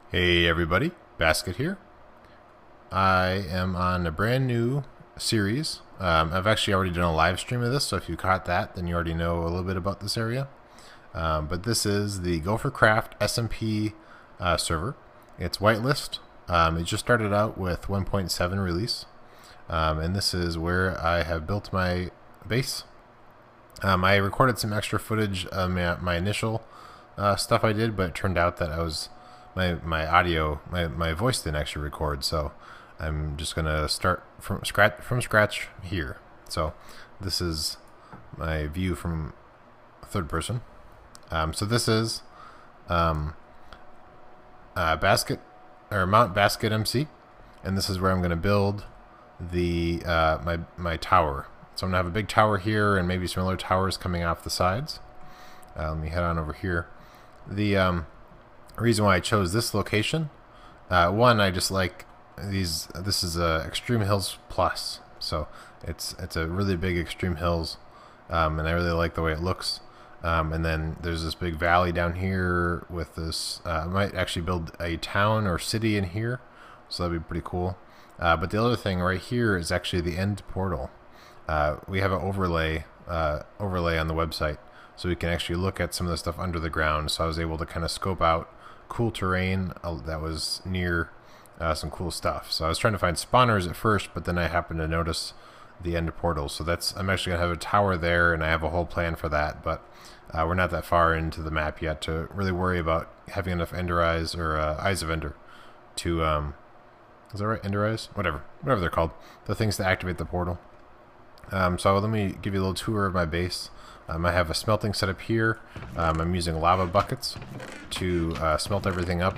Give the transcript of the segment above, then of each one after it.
Hey everybody, Basket here. I am on a brand new series. I've actually already done a live stream of this, so if you caught that, then you already know a little bit about this area. But this is the Gophercraft SMP server. It's whitelist. It just started out with 1.7 release, and this is where I have built my base. I recorded some extra footage of my initial stuff I did, but it turned out that my audio, my voice didn't actually record, so I'm just gonna start from scratch here. So this is my view from third person. So this is Basket or Mount BasketMC, and this is where I'm gonna build the my tower. So I'm gonna have a big tower here, and maybe some other towers coming off the sides. Let me head on over here. The reason why I chose this location, one, I just like these. This is Extreme Hills Plus, so it's a really big Extreme Hills, and I really like the way it looks. And then there's this big valley down here with this. I might actually build a town or city in here, so that'd be pretty cool. But the other thing right here is actually the end portal. We have an overlay on the website, so we can actually look at some of the stuff under the ground. So I was able to kind of scope out cool terrain that was near some cool stuff. So I was trying to find spawners at first, but then I happened to notice the end portal. So I'm actually gonna have a tower there, and I have a whole plan for that. But we're not that far into the map yet to really worry about having enough Ender eyes or eyes of Ender to is that right? Ender eyes, whatever they're called, the things to activate the portal. So let me give you a little tour of my base. I have a smelting setup here. I'm using lava buckets to smelt everything up,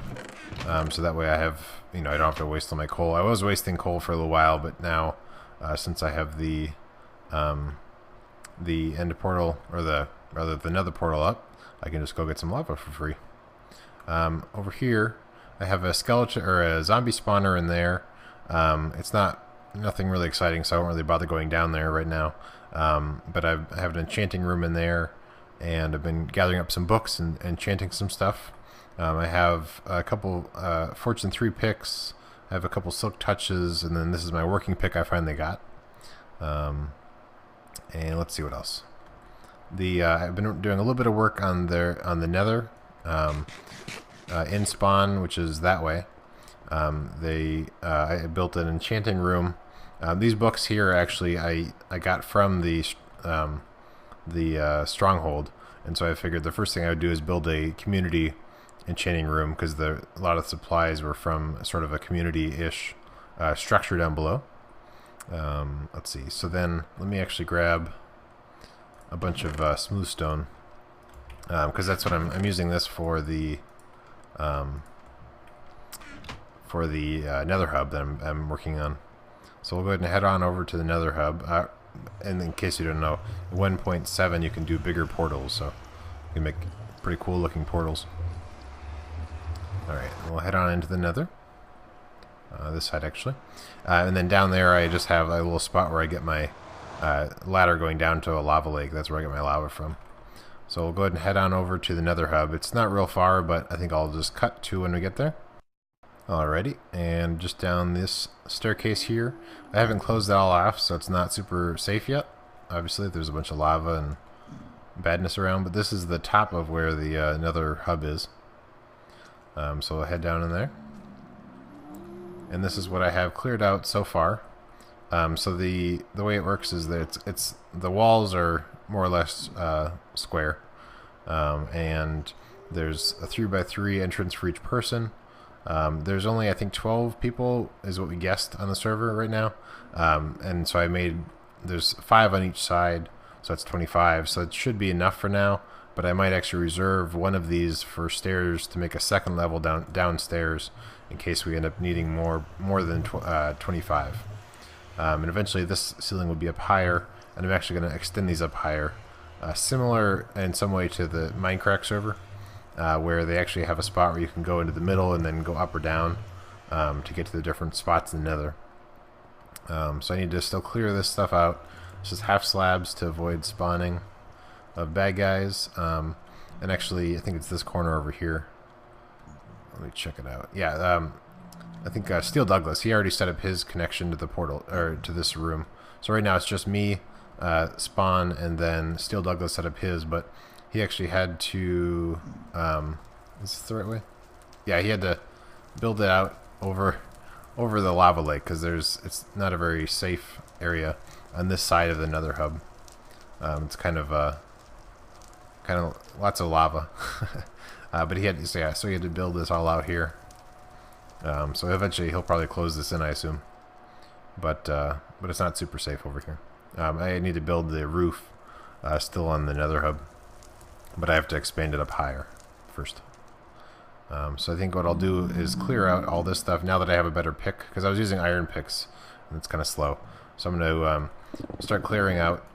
so that way I have, I don't have to waste all my coal. I was wasting coal for a little while, but now since I have the end portal, or the nether portal up, I can just go get some lava for free. Over here, I have a skeleton or a zombie spawner in there. It's nothing really exciting, so I won't really bother going down there right now. But I have an enchanting room in there, and I've been gathering up some books and enchanting some stuff. I have a couple Fortune 3 picks. I have a couple silk touches, and then this is my working pick I finally got. And let's see what else. I've been doing a little bit of work on the Nether in spawn, which is that way. I built an enchanting room. These books here actually I got from the stronghold, and so I figured the first thing I would do is build a community enchanting room, because a lot of supplies were from sort of a community-ish structure down below. Let's see. So then let me actually grab a bunch of smooth stone, because that's what I'm using this for the Nether hub that I'm working on. So we'll go ahead and head on over to the Nether hub. And in case you don't know, 1.7 you can do bigger portals, so you can make pretty cool looking portals. Alright, we'll head on into the Nether. This side actually. And then down there I just have a little spot where I get my ladder going down to a lava lake. That's where I get my lava from. So we'll go ahead and head on over to the Nether hub. It's not real far, but I think I'll just cut to when we get there. Alrighty, and just down this staircase here, I haven't closed it all off, so it's not super safe yet. Obviously, there's a bunch of lava and badness around, but this is the top of where the Nether hub is. So we'll head down in there. And this is what I have cleared out so far. So the way it works is that it's the walls are more or less square, and there's a 3x3 entrance for each person. There's only, I think, 12 people is what we guessed on the server right now, and so there's 5 on each side, so that's 25, so it should be enough for now, but I might actually reserve one of these for stairs to make a second level downstairs in case we end up needing more than 25. And eventually this ceiling will be up higher, and I'm actually going to extend these up higher, similar in some way to the Minecraft server. Where they actually have a spot where you can go into the middle and then go up or down to get to the different spots in the Nether. So I need to still clear this stuff out. This is half slabs to avoid spawning of bad guys. And actually, I think it's this corner over here. let me check it out. Yeah, I think Steel Douglas, he already set up his connection to the portal, or to this room. So right now it's just me, Spawn, and then Steel Douglas set up his, but he actually had to, is this the right way? Yeah, he had to build it out over the lava lake, because it's not a very safe area on this side of the Nether hub. It's kind of lots of lava. But he had to, yeah, so he had to build this all out here. So eventually he'll probably close this in, I assume. But it's not super safe over here. I need to build the roof still on the Nether hub, but I have to expand it up higher first. So I think what I'll do is clear out all this stuff now that I have a better pick, because I was using iron picks and it's kind of slow. So I'm going to start clearing out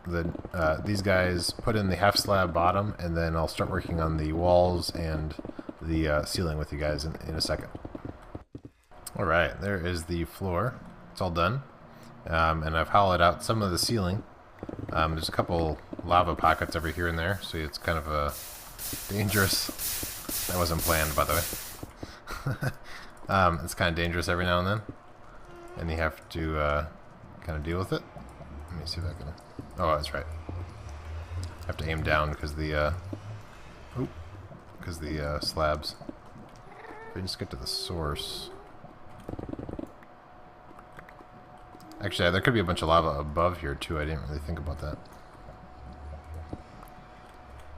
these guys, put in the half slab bottom, and then I'll start working on the walls and the ceiling with you guys in a second. Alright, there is the floor. It's all done. And I've hollowed out some of the ceiling. There's a couple lava pockets over here and there, so it's kind of a dangerous. That wasn't planned, by the way. It's kind of dangerous every now and then, and you have to kind of deal with it. Let me see if I can. Oh, that's right. I have to aim down because the slabs. If I just get to the source. Actually, there could be a bunch of lava above here too. I didn't really think about that.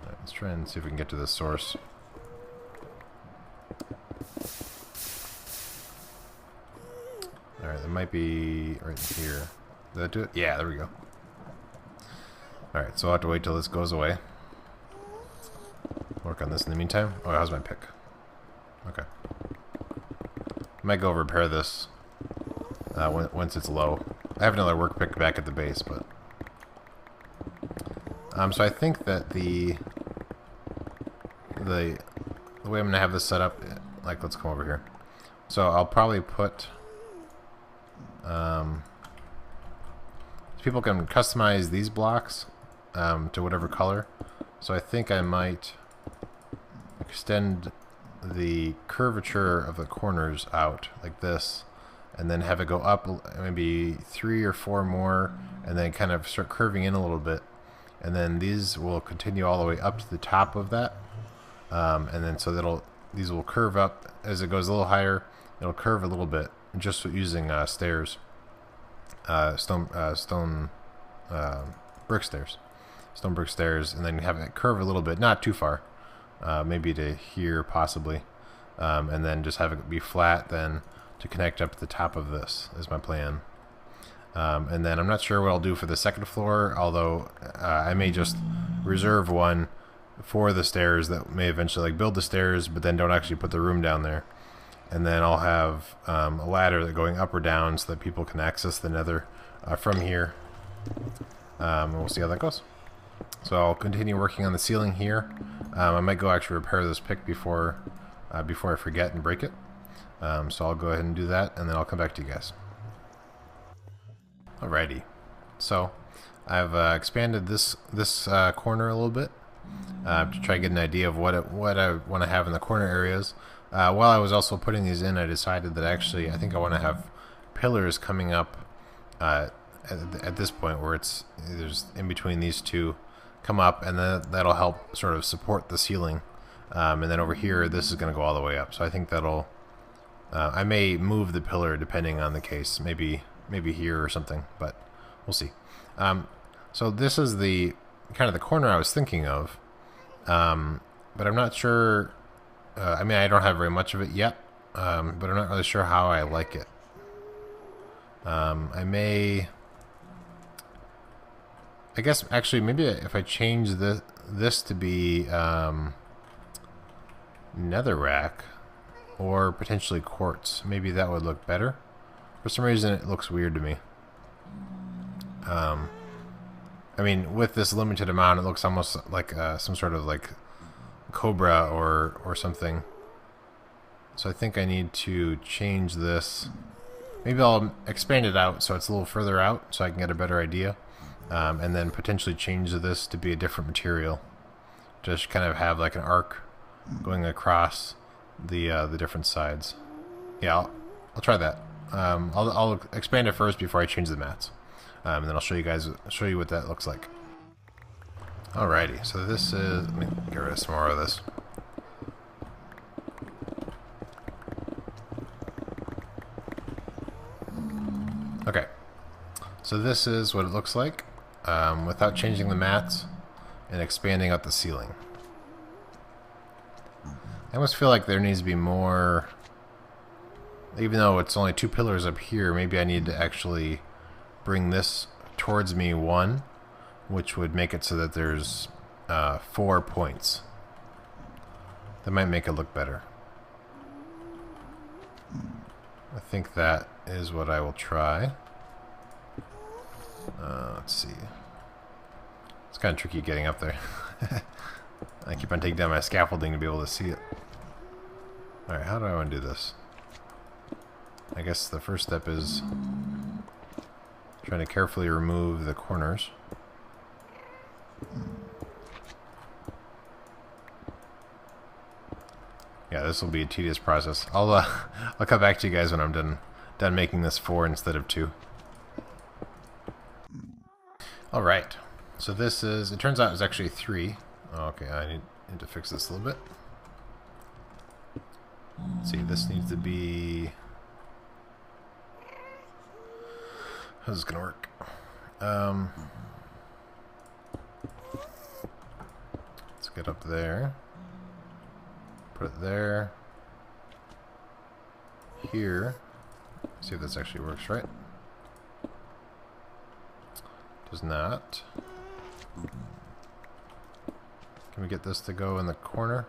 Alright, let's try and see if we can get to the source. Alright, it might be right here. Did that do it? Yeah, there we go. Alright, so I'll have to wait till this goes away. Work on this in the meantime. Oh, how's my pick? Okay. Might go repair this once it's low. I have another work pick back at the base, but... so I think that the way I'm going to have this set up, like, let's come over here. So I'll probably put... people can customize these blocks to whatever color. So I think I might extend the curvature of the corners out like this, and then have it go up maybe 3 or 4 more, and then kind of start curving in a little bit, and then these will continue all the way up to the top of that, and then so these will curve up as it goes a little higher. It'll curve a little bit just using stairs, stone brick stairs, and then have it curve a little bit, not too far, maybe to here possibly, and then just have it be flat then to connect up to the top of this is my plan. And then I'm not sure what I'll do for the second floor, although I may just reserve one for the stairs that may eventually build the stairs, but then don't actually put the room down there. And then I'll have a ladder that going up or down so that people can access the Nether from here. And we'll see how that goes. So I'll continue working on the ceiling here. I might go actually repair this pick before I forget and break it. So I'll go ahead and do that, and then I'll come back to you guys. Alrighty. So I've expanded this corner a little bit to try to get an idea of what I want to have in the corner areas. While I was also putting these in, I decided that actually I think I want to have pillars coming up at this point where there's in between these two come up, and then that'll help sort of support the ceiling. And then over here, this is going to go all the way up. So I think that'll I may move the pillar depending on the case, maybe here or something, but we'll see. So this is the kind of the corner I was thinking of, but I'm not sure. I mean, I don't have very much of it yet, but I'm not really sure how I like it. I guess actually maybe if I change this to be netherrack or potentially quartz, maybe that would look better. For some reason it looks weird to me. I mean, with this limited amount, it looks almost like some sort of like cobra or something. So I think I need to change this. Maybe I'll expand it out so it's a little further out so I can get a better idea. And then potentially change this to be a different material. Just kind of have like an arc going across the different sides. Yeah, I'll try that. I'll expand it first before I change the mats, and then I'll show you what that looks like. Alrighty, so this is. Let me get rid of some more of this. Okay, so this is what it looks like without changing the mats and expanding out the ceiling. I almost feel like there needs to be more, even though it's only 2 pillars up here, maybe I need to actually bring this towards me 1, which would make it so that there's 4 points. That might make it look better. I think that is what I will try. Let's see. It's kind of tricky getting up there. I keep on taking down my scaffolding to be able to see it. Alright, how do I want to do this? I guess the first step is trying to carefully remove the corners. Yeah, this will be a tedious process. I'll come back to you guys when I'm done making this 4 instead of 2. All right, so this is. It turns out it's actually 3. Oh, okay, I need to fix this a little bit. Let's see, this needs to be. How's this gonna work? Let's get up there. Put it there. Here. See if this actually works right. Does not. Can we get this to go in the corner?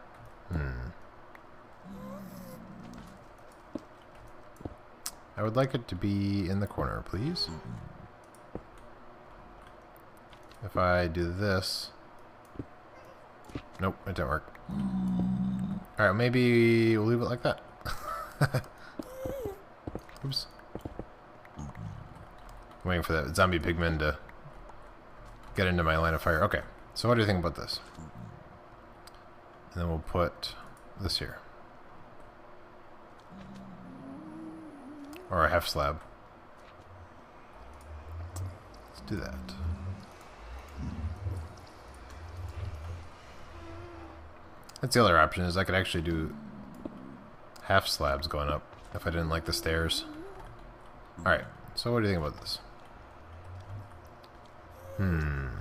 I would like it to be in the corner, please. If I do this. Nope, it didn't work. Alright, maybe we'll leave it like that. Oops. I'm waiting for that zombie pigman to get into my line of fire. Okay, so what do you think about this? And then we'll put this here. Or a half slab. Let's do that. That's the other option, is I could actually do half slabs going up if I didn't like the stairs. Alright, so what do you think about this? And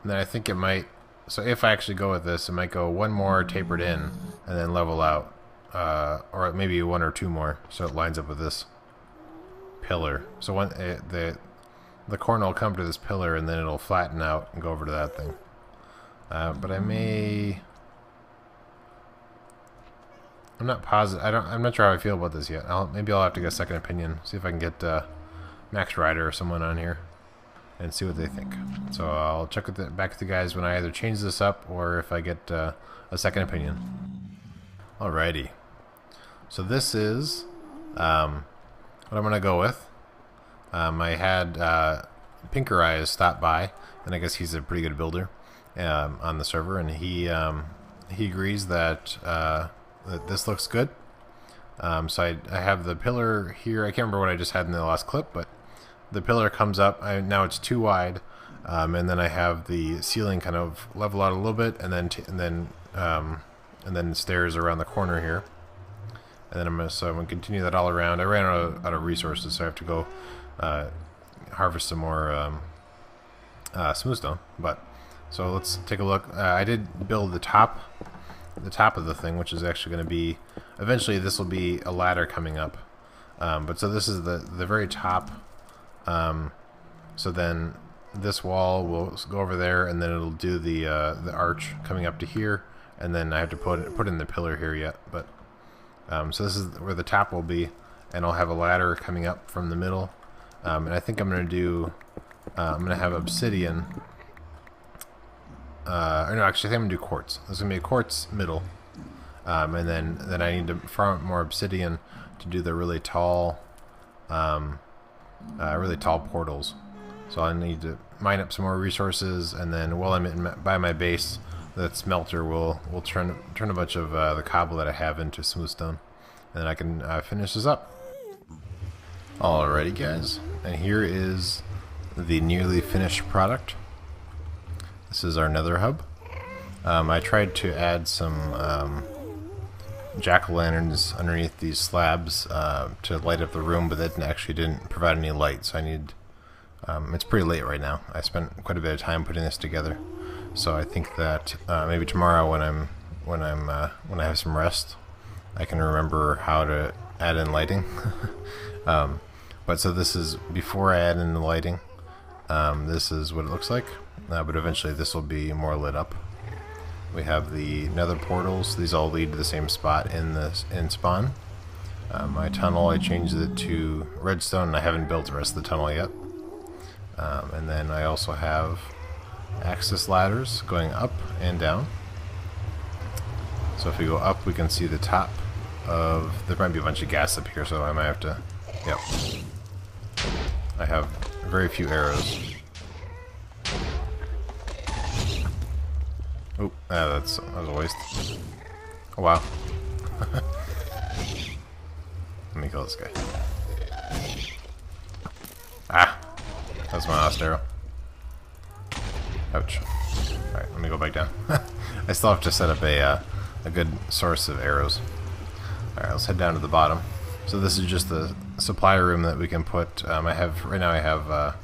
then I think it might, so if I actually go with this, it might go 1 more tapered in and then level out. Or maybe 1 or 2 more, so it lines up with this pillar. So when the corner will come to this pillar, and then it'll flatten out and go over to that thing. But I'm not positive. I'm not sure how I feel about this yet. Maybe I'll have to get a second opinion. See if I can get Max Ryder or someone on here and see what they think. So I'll check back with the guys when I either change this up or if I get a second opinion. Alrighty. So this is what I'm going to go with. I had Pinker Eyes stop by, and I guess he's a pretty good builder on the server, and he agrees that that this looks good. So I have the pillar here. I can't remember what I just had in the last clip, but the pillar comes up. Now it's too wide, and then I have the ceiling kind of level out a little bit, and then stairs around the corner here. And then I'm gonna continue that all around. I ran out of resources, so I have to go harvest some more smooth stone. But so let's take a look. I did build the top of the thing, which is actually going to be eventually. This will be a ladder coming up. But so this is the very top. So then this wall will go over there, and then it'll do the arch coming up to here, and then I have to put in the pillar here yet. But so this is where the top will be, and I'll have a ladder coming up from the middle. And I think I'm going to do. I'm going to have obsidian. Or no, actually, I think I'm going to do quartz. There's going to be a quartz middle, and then I need to farm more obsidian to do the really tall really tall portals. So I need to mine up some more resources, and then while I'm by my base, that smelter will turn a bunch of the cobble that I have into smooth stone, and then I can finish this up. Alrighty, guys, and here is the nearly finished product. This is our nether hub. I tried to add some jack-o'-lanterns underneath these slabs to light up the room, but that actually didn't provide any light, so I need... it's pretty late right now. I spent quite a bit of time putting this together, so I think that maybe tomorrow when I have some rest, I can remember how to add in lighting. But so this is before I add in the lighting. This is what it looks like, but eventually this will be more lit up. We have the nether portals. These all lead to the same spot in spawn. My tunnel, I changed it to redstone, and I haven't built the rest of the tunnel yet. And then I also have access ladders going up and down. So if we go up, we can see the top of... There might be a bunch of gas up here, so I might have to... Yep. I have very few arrows. Oh, that was a waste. Oh, wow. Let me kill this guy. Ah! That's my last arrow. Ouch. Alright, let me go back down. I still have to set up a good source of arrows. Alright, let's head down to the bottom. So this is just the supply room that we can put... right now I have,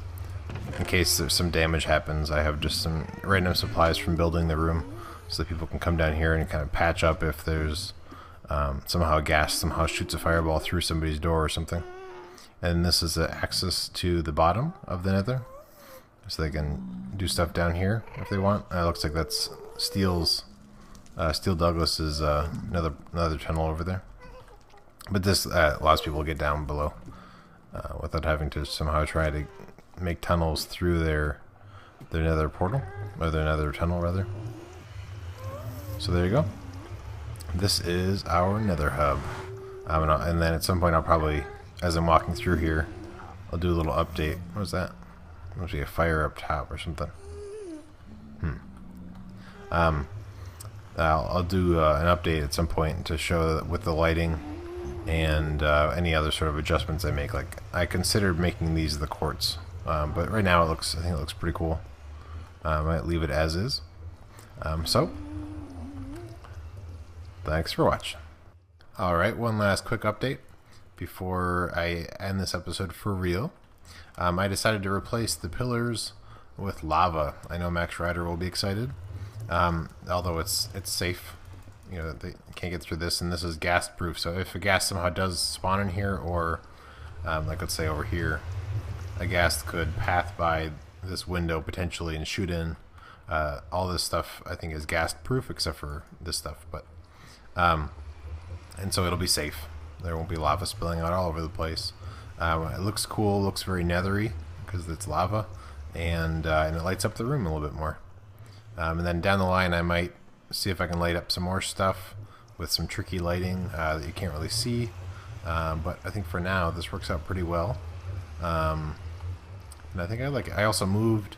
in case there's some damage happens, I have just some random supplies from building the room, so that people can come down here and kind of patch up if there's somehow a gas somehow shoots a fireball through somebody's door or something. And this is the access to the bottom of the nether, so they can do stuff down here if they want. It looks like that's Steel Douglas's another tunnel over there. But this allows people to get down below without having to somehow try to make tunnels through their nether portal, or their nether tunnel rather. So there you go. This is our nether hub. And then at some point I'll probably, as I'm walking through here, I'll do a little update. What was that? Must be a fire up top or something. I'll do an update at some point to show that with the lighting and any other sort of adjustments I make. Like, I considered making these the quartz, but right now I think it looks pretty cool. I might leave it as is. So thanks for watching. Alright, one last quick update before I end this episode for real. I decided to replace the pillars with lava. I know Max Rider will be excited, although it's safe. You know, they can't get through this, and this is gas proof, so if a gas somehow does spawn in here, or like let's say over here, a gas could path by this window potentially and shoot in. All this stuff I think is gas proof except for this stuff, but and so it'll be safe. There won't be lava spilling out all over the place. It looks cool, looks very nethery because it's lava, and it lights up the room a little bit more. And then down the line I might see if I can light up some more stuff with some tricky lighting that you can't really see, but I think for now this works out pretty well. And I think I like it. I also moved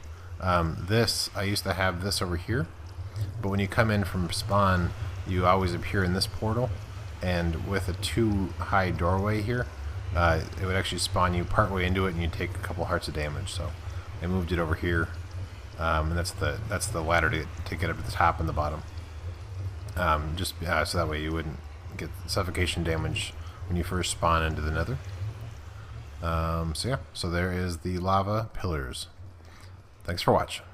this. I used to have this over here, but when you come in from spawn you always appear in this portal, and with a too high doorway here, it would actually spawn you partway into it and you'd take a couple hearts of damage. So I moved it over here, and that's the ladder to get up to the top and the bottom. Just so that way you wouldn't get suffocation damage when you first spawn into the nether. So yeah, so there is the lava pillars. Thanks for watching.